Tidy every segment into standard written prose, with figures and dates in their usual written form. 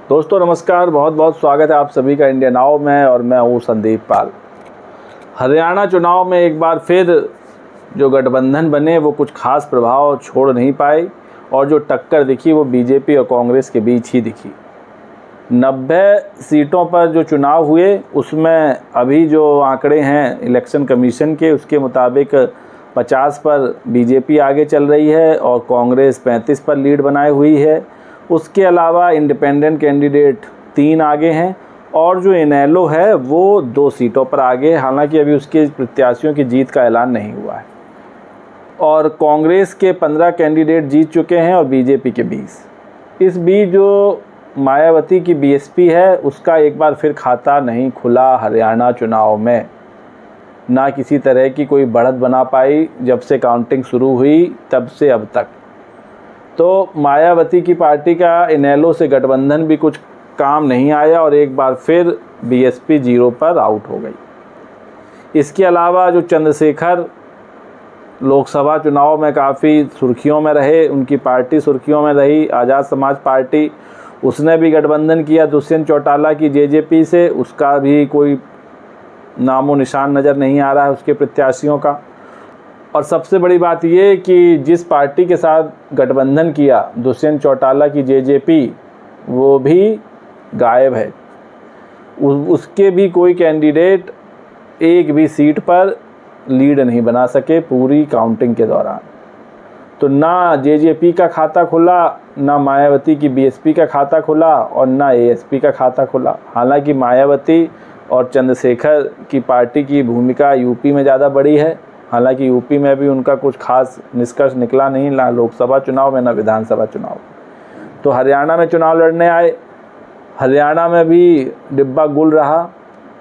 दोस्तों नमस्कार, बहुत बहुत स्वागत है आप सभी का इंडिया नाउ में और मैं हूँ संदीप पाल। हरियाणा चुनाव में एक बार फिर जो गठबंधन बने वो कुछ खास प्रभाव छोड़ नहीं पाए और जो टक्कर दिखी वो बीजेपी और कांग्रेस के बीच ही दिखी। 90 सीटों पर जो चुनाव हुए उसमें अभी जो आंकड़े हैं इलेक्शन कमीशन के उसके मुताबिक 50 पर बीजेपी आगे चल रही है और कांग्रेस 35 पर लीड बनाए हुई है। उसके अलावा इंडिपेंडेंट कैंडिडेट 3 आगे हैं और जो इनेलो है वो 2 सीटों पर आगे है। हालांकि अभी उसके प्रत्याशियों की जीत का ऐलान नहीं हुआ है और कांग्रेस के 15 कैंडिडेट जीत चुके हैं और बीजेपी के 20। इस बीच जो मायावती की बीएसपी है उसका एक बार फिर खाता नहीं खुला हरियाणा चुनाव में। ना किसी तरह की कोई बढ़त बना पाई जब से काउंटिंग शुरू हुई तब से अब तक। तो मायावती की पार्टी का इनेलो से गठबंधन भी कुछ काम नहीं आया और एक बार फिर बीएसपी 0 पर आउट हो गई। इसके अलावा जो चंद्रशेखर लोकसभा चुनाव में काफ़ी सुर्खियों में रहे, उनकी पार्टी सुर्खियों में रही, आज़ाद समाज पार्टी, उसने भी गठबंधन किया दुष्यंत चौटाला की जेजेपी से। उसका भी कोई नामो निशान नज़र नहीं आ रहा है उसके प्रत्याशियों का। और सबसे बड़ी बात ये कि जिस पार्टी के साथ गठबंधन किया दुष्यंत चौटाला की जेजेपी वो भी गायब है। उसके भी कोई कैंडिडेट एक भी सीट पर लीड नहीं बना सके पूरी काउंटिंग के दौरान। तो ना जेजेपी का खाता खुला, ना मायावती की बीएसपी का खाता खुला और ना एएसपी का खाता खुला। हालांकि मायावती और चंद्रशेखर की पार्टी की भूमिका यूपी में ज़्यादा बड़ी है। हालांकि यूपी में भी उनका कुछ खास निष्कर्ष निकला नहीं, ना लोकसभा चुनाव में ना विधानसभा चुनाव। तो हरियाणा में चुनाव लड़ने आए, हरियाणा में भी डिब्बा गुल रहा।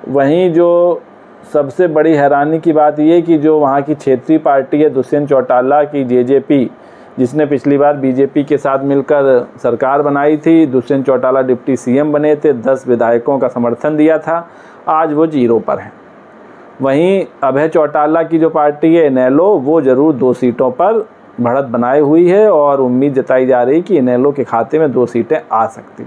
वहीं जो सबसे बड़ी हैरानी की बात ये कि जो वहाँ की क्षेत्रीय पार्टी है दुष्यंत चौटाला की जेजेपी, जिसने पिछली बार बीजेपी के साथ मिलकर सरकार बनाई थी, दुष्यंत चौटाला डिप्टी सीएम बने थे, 10 विधायकों का समर्थन दिया था, आज वो 0 पर हैं। वहीं अभय चौटाला की जो पार्टी है इनेलो वो ज़रूर 2 सीटों पर बढ़त बनाई हुई है और उम्मीद जताई जा रही कि इनेलो के खाते में 2 सीटें आ सकती।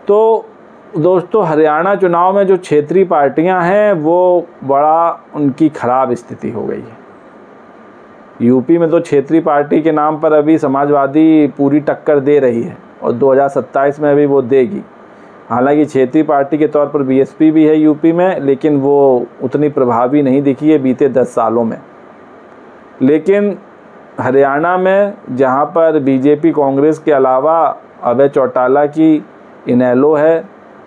तो दोस्तों हरियाणा चुनाव में जो क्षेत्रीय पार्टियां हैं वो बड़ा उनकी ख़राब स्थिति हो गई है। यूपी में तो क्षेत्रीय पार्टी के नाम पर अभी समाजवादी पूरी टक्कर दे रही है और 2027 में भी वो देगी। हालांकि क्षेत्रीय पार्टी के तौर पर बीएसपी भी है यूपी में, लेकिन वो उतनी प्रभावी नहीं दिखी है बीते 10 सालों में। लेकिन हरियाणा में जहां पर बीजेपी कांग्रेस के अलावा अभय चौटाला की इनेलो है,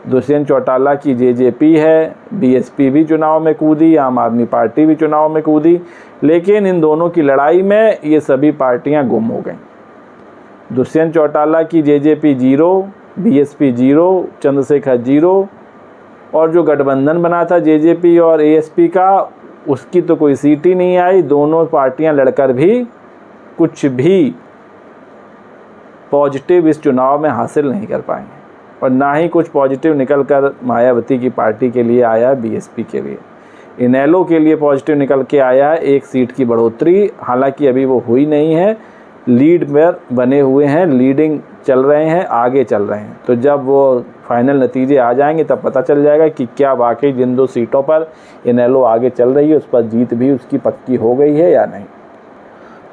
दुष्यंत चौटाला की जेजेपी है, बीएसपी भी चुनाव में कूदी, आम आदमी पार्टी भी चुनाव में कूदी, लेकिन इन दोनों की लड़ाई में ये सभी पार्टियां गुम हो गईं। दुष्यंत चौटाला की जेजेपी 0, बीएसपी 0, चंद्रशेखर 0 और जो गठबंधन बना था जेजेपी और एएसपी का उसकी तो कोई सीट ही नहीं आई। दोनों पार्टियां लड़कर भी कुछ भी पॉजिटिव इस चुनाव में हासिल नहीं कर पाएंगे और ना ही कुछ पॉजिटिव निकल कर मायावती की पार्टी के लिए आया है बीएसपी के लिए। इनेलो के लिए पॉजिटिव निकल के आया है 1 सीट की बढ़ोतरी, हालांकि अभी वो हुई नहीं है। लीड में बने हुए हैं, लीडिंग चल रहे हैं, आगे चल रहे हैं। तो जब वो फाइनल नतीजे आ जाएंगे तब पता चल जाएगा कि क्या वाकई जिन 2 सीटों पर इनेलो आगे चल रही है उस पर जीत भी उसकी पक्की हो गई है या नहीं।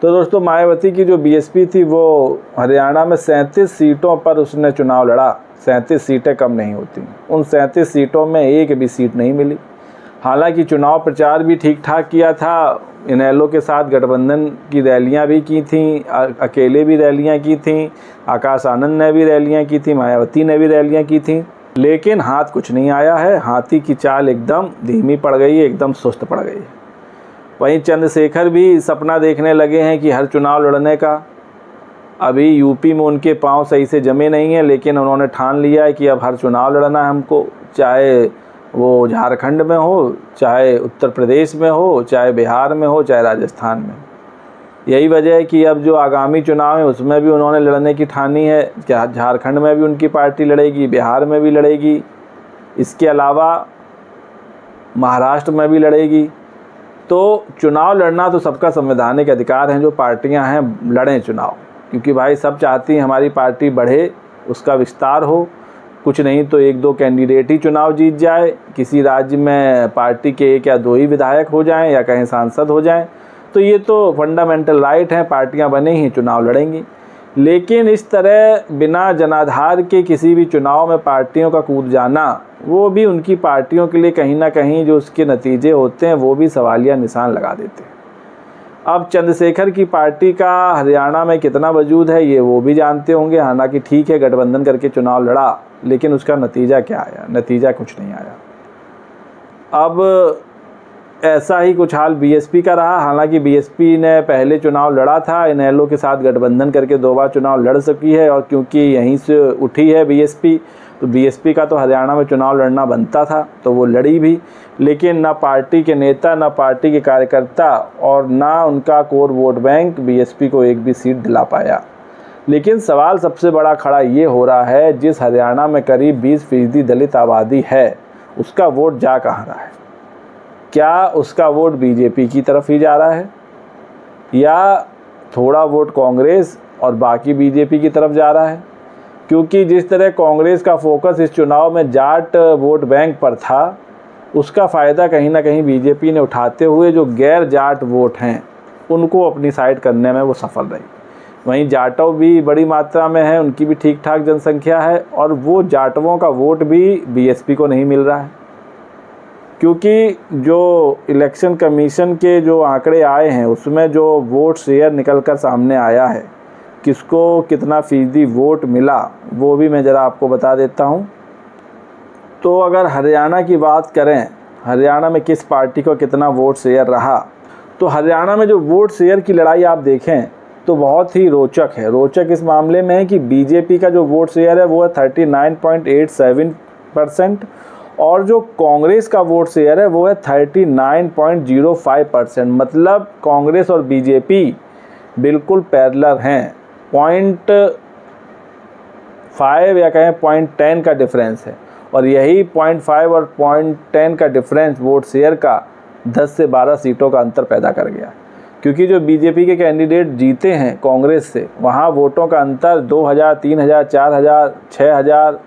तो दोस्तों मायावती की जो बीएसपी थी वो हरियाणा में 37 सीटों पर उसने चुनाव लड़ा। 37 सीटें कम नहीं होती, उन 37 सीटों में एक भी सीट नहीं मिली। हालांकि चुनाव प्रचार भी ठीक ठाक किया था, इनेलो के साथ गठबंधन की रैलियां भी की थीं, अकेले भी रैलियां की थीं, आकाश आनंद ने भी रैलियां की थी, मायावती ने भी रैलियां की थीं, लेकिन हाथ कुछ नहीं आया है। हाथी की चाल एकदम धीमी पड़ गई है, एकदम सुस्त पड़ गई है। वहीं चंद्रशेखर भी सपना देखने लगे हैं कि हर चुनाव लड़ने का। अभी यूपी में उनके पांव सही से जमे नहीं हैं, लेकिन उन्होंने ठान लिया है कि अब हर चुनाव लड़ना है हमको, चाहे वो झारखंड में हो, चाहे उत्तर प्रदेश में हो, चाहे बिहार में हो, चाहे राजस्थान में। यही वजह है कि अब जो आगामी चुनाव है उसमें भी उन्होंने लड़ने की ठानी है। झारखंड में भी उनकी पार्टी लड़ेगी, बिहार में भी लड़ेगी, इसके अलावा महाराष्ट्र में भी लड़ेगी। तो चुनाव लड़ना तो सबका संवैधानिक अधिकार है, जो पार्टियां हैं लड़ें चुनाव, क्योंकि भाई सब चाहती हैं हमारी पार्टी बढ़े उसका विस्तार हो, कुछ नहीं तो 1-2 कैंडिडेट ही चुनाव जीत जाए, किसी राज्य में पार्टी के 1 या 2 ही विधायक हो जाएं या कहीं सांसद हो जाएं, तो ये तो फंडामेंटल राइट है, पार्टियां बने ही चुनाव लड़ेंगी। लेकिन इस तरह बिना जनाधार के किसी भी चुनाव में पार्टियों का कूद जाना, वो भी उनकी पार्टियों के लिए कहीं ना कहीं जो उसके नतीजे होते हैं वो भी सवालिया निशान लगा देते हैं। अब चंद्रशेखर की पार्टी का हरियाणा में कितना वजूद है ये वो भी जानते होंगे। हालांकि ठीक है, गठबंधन करके चुनाव लड़ा, लेकिन उसका नतीजा क्या आया? नतीजा कुछ नहीं आया। अब ऐसा ही कुछ हाल बीएसपी का रहा। हालांकि बीएसपी ने पहले चुनाव लड़ा था, इनेलो के साथ गठबंधन करके 2 बार चुनाव लड़ सकी है, और क्योंकि यहीं से उठी है बीएसपी, तो बीएसपी का तो हरियाणा में चुनाव लड़ना बनता था, तो वो लड़ी भी। लेकिन ना पार्टी के नेता, ना पार्टी के कार्यकर्ता और ना उनका कोर वोट बैंक बीएसपी को एक भी सीट दिला पाया। लेकिन सवाल सबसे बड़ा खड़ा ये हो रहा है, जिस हरियाणा में करीब 20% दलित आबादी है, उसका वोट जा कहाँ रहा है? क्या उसका वोट बीजेपी की तरफ ही जा रहा है, या थोड़ा वोट कांग्रेस और बाकी बीजेपी की तरफ जा रहा है? क्योंकि जिस तरह कांग्रेस का फोकस इस चुनाव में जाट वोट बैंक पर था, उसका फ़ायदा कहीं ना कहीं बीजेपी ने उठाते हुए जो गैर जाट वोट हैं उनको अपनी साइड करने में वो सफल रही। वहीं जाटव भी बड़ी मात्रा में है, उनकी भी ठीक ठाक जनसंख्या है, और वो जाटवों का वोट भी बीएसपी को नहीं मिल रहा है। क्योंकि जो इलेक्शन कमीशन के जो आंकड़े आए हैं उसमें जो वोट शेयर निकल कर सामने आया है, किसको कितना फीसदी वोट मिला, वो भी मैं ज़रा आपको बता देता हूँ। तो अगर हरियाणा की बात करें, हरियाणा में किस पार्टी को कितना वोट शेयर रहा, तो हरियाणा में जो वोट शेयर की लड़ाई आप देखें तो बहुत ही रोचक है। रोचक इस मामले में है कि बीजेपी का जो वोट शेयर है वो है 39.87%, और जो कांग्रेस का वोट शेयर है वो है 39.05%। मतलब कांग्रेस और बीजेपी बिल्कुल पैरेलल हैं। 0.5 या कहें 0.10 का डिफरेंस है, और यही 0.5 और 0.10 का डिफरेंस वोट शेयर का 10 से 12 सीटों का अंतर पैदा कर गया। क्योंकि जो बीजेपी के कैंडिडेट जीते हैं कांग्रेस से, वहाँ वोटों का अंतर 2000, 3000, 4000, 6000,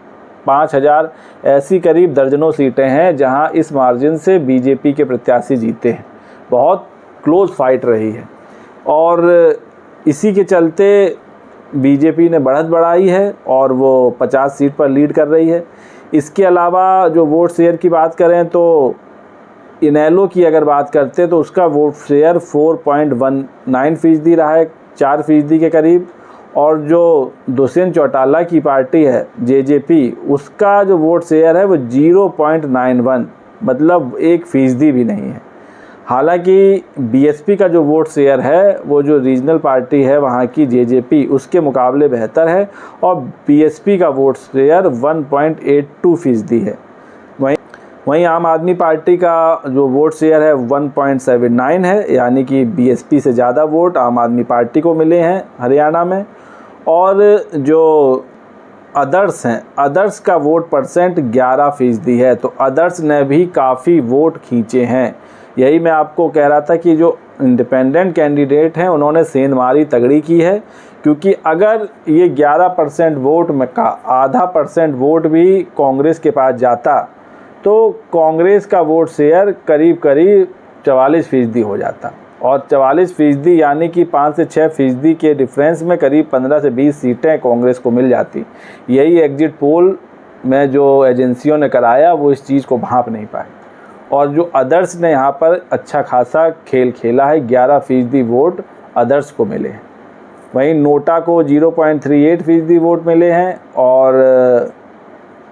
5000 ऐसी करीब दर्जनों सीटें हैं जहां इस मार्जिन से बीजेपी के प्रत्याशी जीते हैं। बहुत क्लोज फाइट रही है, और इसी के चलते बीजेपी ने बढ़त बढ़ाई है और वो 50 सीट पर लीड कर रही है। इसके अलावा जो वोट शेयर की बात करें तो इनेलो की अगर बात करते हैं तो उसका वोट शेयर 4.19% रहा है, 4% के करीब। और जो दुष्यंत चौटाला की पार्टी है जेजेपी, उसका जो वोट शेयर है वो 0.91, मतलब 1% भी नहीं है। हालांकि बीएसपी का जो वोट शेयर है वो जो रीजनल पार्टी है वहाँ की जेजेपी, उसके मुकाबले बेहतर है, और बीएसपी का वोट शेयर 1.82% है। वहीं आम आदमी पार्टी का जो वोट शेयर है 1.79 है, यानी कि बीएसपी से ज़्यादा वोट आम आदमी पार्टी को मिले हैं हरियाणा में। और जो अदर्स हैं, अदर्स का वोट परसेंट 11% है, तो अदर्स ने भी काफ़ी वोट खींचे हैं। यही मैं आपको कह रहा था कि जो इंडिपेंडेंट कैंडिडेट हैं उन्होंने सेंधमारी तगड़ी की है, क्योंकि अगर ये 11% वोट में का आधा % वोट भी कांग्रेस के पास जाता तो कांग्रेस का वोट शेयर करीब 44% हो जाता, और 44% यानी कि 5 से 6% के डिफरेंस में करीब 15 से 20 सीटें कांग्रेस को मिल जाती। यही एग्जिट पोल में जो एजेंसियों ने कराया वो इस चीज़ को भांप नहीं पाए, और जो अदर्स ने यहाँ पर अच्छा खासा खेल खेला है, 11% वोट अदर्स को मिले हैं। वहीं नोटा को 0.38% वोट मिले हैं, और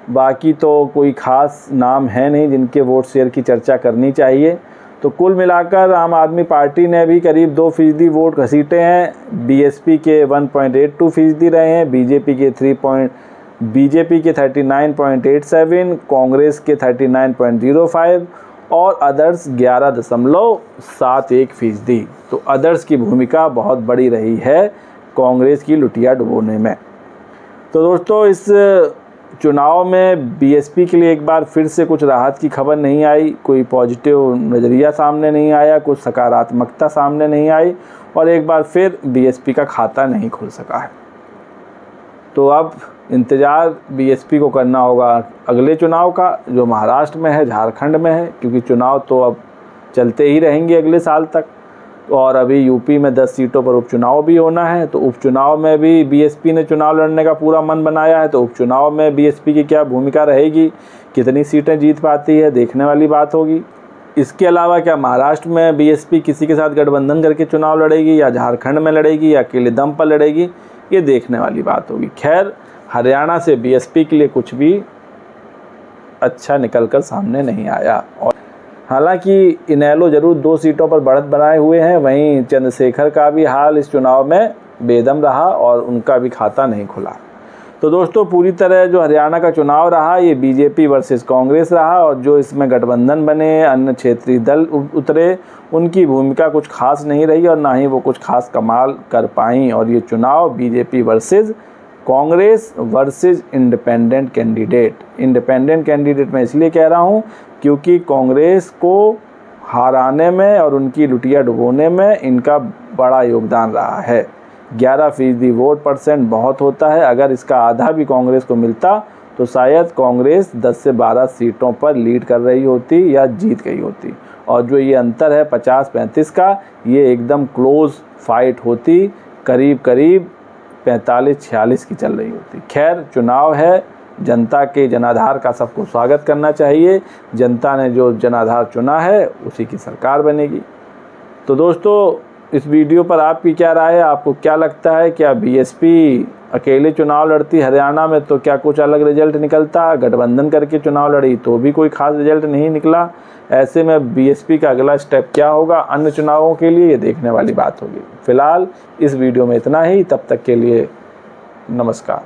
बाकी तो कोई ख़ास नाम है नहीं जिनके वोट शेयर की चर्चा करनी चाहिए। तो कुल मिलाकर आम आदमी पार्टी ने भी करीब 2% वोट घसीटे हैं। बीएसपी के 1.82% रहे हैं, बीजेपी के 39.87, कांग्रेस के 39.05 और अदर्स 11.71%। तो अदर्स की भूमिका बहुत बड़ी रही है कांग्रेस की लुटिया डुबोने में। तो दोस्तों, इस चुनाव में बीएसपी के लिए एक बार फिर से कुछ राहत की खबर नहीं आई, कोई पॉजिटिव नज़रिया सामने नहीं आया, कुछ सकारात्मकता सामने नहीं आई, और एक बार फिर बीएसपी का खाता नहीं खुल सका है। तो अब इंतज़ार बीएसपी को करना होगा अगले चुनाव का, जो महाराष्ट्र में है, झारखंड में है, क्योंकि चुनाव तो अब चलते ही रहेंगे अगले साल तक। और अभी यूपी में 10 सीटों पर उपचुनाव भी होना है, तो उपचुनाव में भी बीएसपी ने चुनाव लड़ने का पूरा मन बनाया है। तो उपचुनाव में बीएसपी की क्या भूमिका रहेगी, कितनी सीटें जीत पाती है, देखने वाली बात होगी। इसके अलावा क्या महाराष्ट्र में बीएसपी किसी के साथ गठबंधन करके चुनाव लड़ेगी, या झारखंड में लड़ेगी, या अकेले दम पर लड़ेगी, ये देखने वाली बात होगी। खैर, हरियाणा से बीएसपी के लिए कुछ भी अच्छा निकलकर सामने नहीं आया। और हालांकि इनेलो जरूर 2 सीटों पर बढ़त बनाए हुए हैं, वहीं चंद्रशेखर का भी हाल इस चुनाव में बेदम रहा और उनका भी खाता नहीं खुला। तो दोस्तों, पूरी तरह जो हरियाणा का चुनाव रहा, ये बीजेपी वर्सेस कांग्रेस रहा, और जो इसमें गठबंधन बने, अन्य क्षेत्रीय दल उतरे, उनकी भूमिका कुछ खास नहीं रही और ना ही वो कुछ खास कमाल कर पाई। और ये चुनाव BJP versus Congress versus independent candidate मैं इसलिए कह रहा हूँ क्योंकि कांग्रेस को हराने में और उनकी लुटिया डुबोने में इनका बड़ा योगदान रहा है। 11% वोट परसेंट बहुत होता है। अगर इसका आधा भी कांग्रेस को मिलता तो शायद कांग्रेस 10 से 12 सीटों पर लीड कर रही होती या जीत गई होती। और जो ये अंतर है 50-35 का, ये एकदम क्लोज फाइट होती, करीब 45-46 की चल रही होती। खैर, चुनाव है, जनता के जनाधार का सबको स्वागत करना चाहिए। जनता ने जो जनाधार चुना है उसी की सरकार बनेगी। तो दोस्तों, इस वीडियो पर आपकी क्या राय है? आपको क्या लगता है, क्या बीएसपी अकेले चुनाव लड़ती हरियाणा में तो क्या कुछ अलग रिजल्ट निकलता? गठबंधन करके चुनाव लड़ी तो भी कोई खास रिजल्ट नहीं निकला। ऐसे में बीएसपी का अगला स्टेप क्या होगा अन्य चुनावों के लिए, ये देखने वाली बात होगी। फिलहाल इस वीडियो में इतना ही। तब तक के लिए नमस्कार।